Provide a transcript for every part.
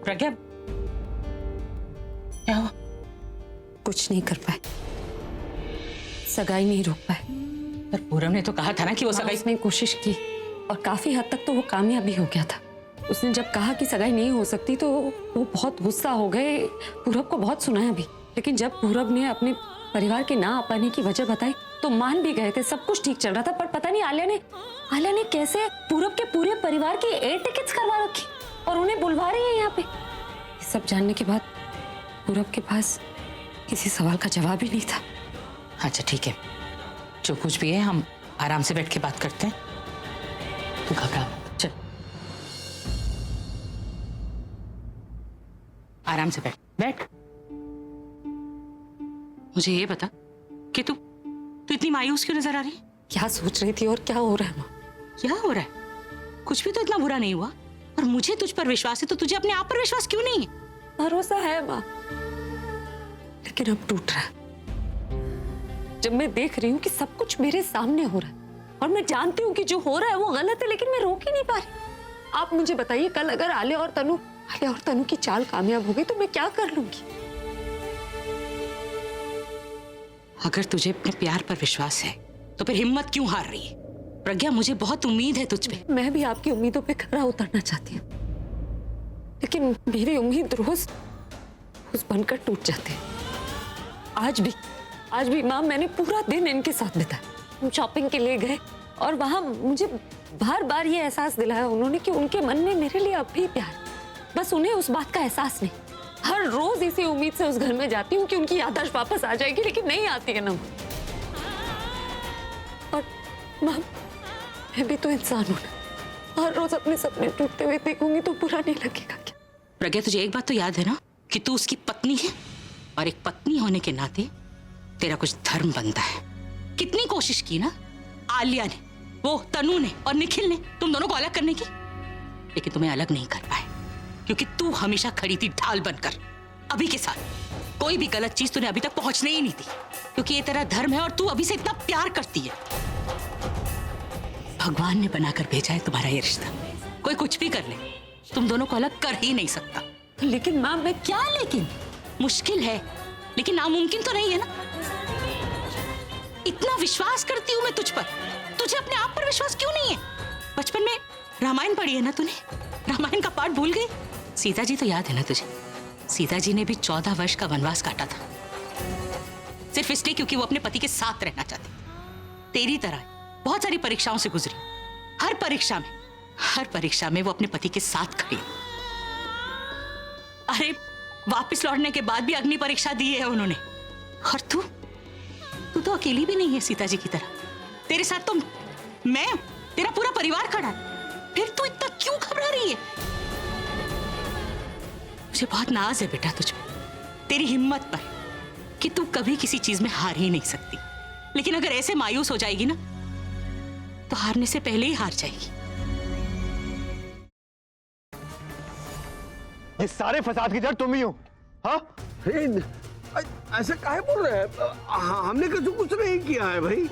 प्रज्ञा, क्या हुआ? कुछ नहीं कर पाए, सगाई नहीं रोक पाए। पर पूरम ने तो कहा था ना कि वो सगाई। उसने कोशिश की और काफी हद तक तो वो कामयाबी हो गया था। उसने जब कहा कि सगाई नहीं हो सकती तो वो बहुत गुस्सा हो गए। पूरब को बहुत सुनाया भी, लेकिन जब पूरब ने अपने परिवार के ना आ पाने की वजह बताई तो मान भी गए थे। सब कुछ ठीक चल रहा था, पर पता नहीं आलिया ने कैसे पूरब के पूरे परिवार की एयर टिकट्स करवा रखी और उन्हें बुलवा रही है यहाँ पे। ये सब जानने के बाद पूरब के पास किसी सवाल का जवाब ही नहीं था। अच्छा ठीक है, जो कुछ भी है हम आराम से बैठ के बात करते हैं। तू घबरा मत, चल आराम से बैठ बैठ। मुझे ये बता कि तू इतनी मायूस क्यों नजर आ रही है? क्या सोच रही थी और क्या हो रहा है माँ? क्या हो रहा है? कुछ भी तो इतना बुरा नहीं हुआ। और मुझे तुझ पर विश्वास है, तो तुझे अपने आप पर विश्वास क्यों नहीं है? भरोसा है माँ, लेकिन अब टूट रहा है। जब मैं देख रही हूँ कि सब कुछ मेरे सामने हो रहा है और मैं जानती हूँ कि जो हो रहा है वो गलत है, लेकिन मैं रोक ही नहीं पा रही। आप मुझे बताइए, कल अगर आलिया और तनु की चाल कामयाब हो गई तो मैं क्या कर लूंगी? अगर तुझे अपने प्यार पर विश्वास है तो फिर हिम्मत क्यों हार रही है? प्रज्ञा, मुझे बहुत उम्मीद है तुझ पे। मैं भी आपकी उम्मीदों पे खरा उतरना चाहती हूँ, लेकिन मेरी उम्मीद रोज बनकर टूट जाती है। आज भी माँ, मैंने पूरा दिन इनके साथ बिताया। हम शॉपिंग के लिए गए और वहां मुझे बार बार ये एहसास दिलाया उन्होंने कि उनके मन में मेरे लिए अब भी प्यार। बस उन्हें उस बात का एहसास नहीं। हर रोज इसी उम्मीद से उस घर में जाती हूँ कि उनकी याददाश्त वापस आ जाएगी, लेकिन नहीं आती है ना। और माँ, मैं भी तो इंसान हूँ ना। हर रोज अपने सपने टूटते हुए देखूंगी तो बुरा नहीं लगेगा क्या? प्रज्ञा, तुझे एक बात तो याद है ना कि तू उसकी पत्नी है, और एक पत्नी होने के नाते तेरा कुछ धर्म बनता है। कितनी कोशिश की ना आलिया ने, वो तनु ने और निखिल ने तुम दोनों को अलग करने की, लेकिन तुम्हें अलग नहीं कर पाए, क्योंकि तू हमेशा खड़ी थी ढाल बनकर। अभी के साथ कोई भी गलत चीज तूने अभी तक पहुंचने ही नहीं दी, क्योंकि ये तेरा धर्म है और तू अभी से इतना प्यार करती है। भगवान ने बनाकर भेजा है तुम्हारा ये रिश्ता। कोई कुछ भी कर ले, तुम दोनों को अलग कर ही नहीं सकता। लेकिन माँ, मैं क्या लेकिन? मुश्किल है लेकिन नामुमकिन तो नहीं है ना। इतना विश्वास करती हूं मैं तुझ पर, तुझे अपने आप पर विश्वास क्यों नहीं है? बचपन में रामायण पढ़ी है ना तूने? रामायण का पाठ भूल गई? सीता जी तो याद है ना तुझे? सीता जी ने भी 14 वर्ष का वनवास काटा था, सिर्फ इसलिए क्योंकि वो अपने पति के साथ रहना चाहती। तेरी तरह बहुत सारी परीक्षाओं से गुजरी, हर परीक्षा में वो अपने पति के साथ खड़ी। अरे वापस लौटने के बाद भी अग्नि परीक्षा दी है उन्होंने। और तू तो अकेली भी नहीं है सीता जी की तरह। तेरे साथ तो मैं, तेरा पूरा परिवार खड़ा है। फिर तू इतना क्यों घबरा रही है? मुझे बहुत नाज है बेटा तुझ पे, तेरी हिम्मत पर, कि तू कभी किसी चीज में हार ही नहीं सकती। लेकिन अगर ऐसे मायूस हो जाएगी ना तो हारने से पहले ही हार जाएगी। ये सारे फसाद की जड़ तुम ही हो। हाँ, ऐसा काहे बोल रहे हैं? हमने कुछ नहीं किया है भाई।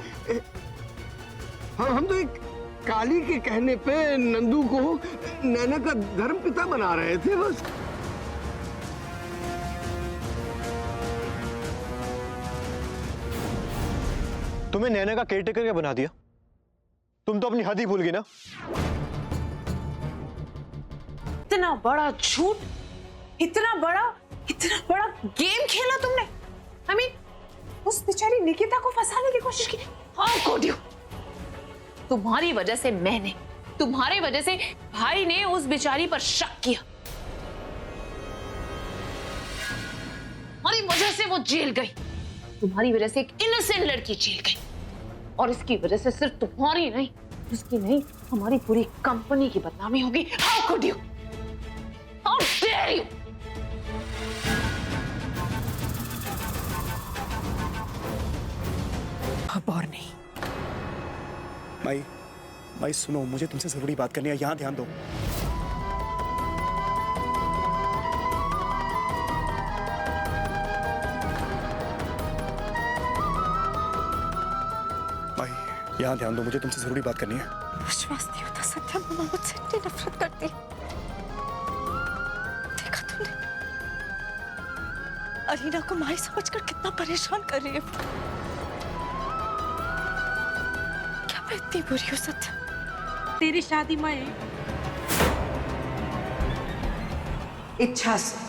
हम तो एक काली के कहने पे नंदू को नैना का धर्म पिता बना रहे थे बस। तुम्हें नैना का केयरटेकर क्या बना दिया? तुम तो अपनी हद ही भूल गई ना। इतना बड़ा झूठ, इतना बड़ा गेम खेला तुमने। I mean, उस बेचारी निकिता को फंसाने की कोशिश की। हाँ कोडियो, तुम्हारी वजह से तुम्हारी वजह से भाई ने उस बेचारी पर शक किया। तुम्हारी वजह से वो जेल गई, तुम्हारी वजह से एक इनोसेंट लड़की जेल गई, और इसकी वजह से सिर्फ तुम्हारी नहीं, उसकी नहीं, हमारी पूरी कंपनी की बदनामी होगी। How could you, how dare you. अब और नहीं। भाई सुनो, मुझे तुमसे जरूरी बात करनी है, यहां ध्यान दो। भाई यहां ध्यान दो, मुझे तुमसे जरूरी बात करनी है। विश्वास नहीं होता, सत्या मामा मुझसे इतनी नफरत करती। देखा अलीना को माई समझकर कितना परेशान कर रही है। क्या मैं इतनी बुरी हो सकती? तेरी शादी मैं इच्छा से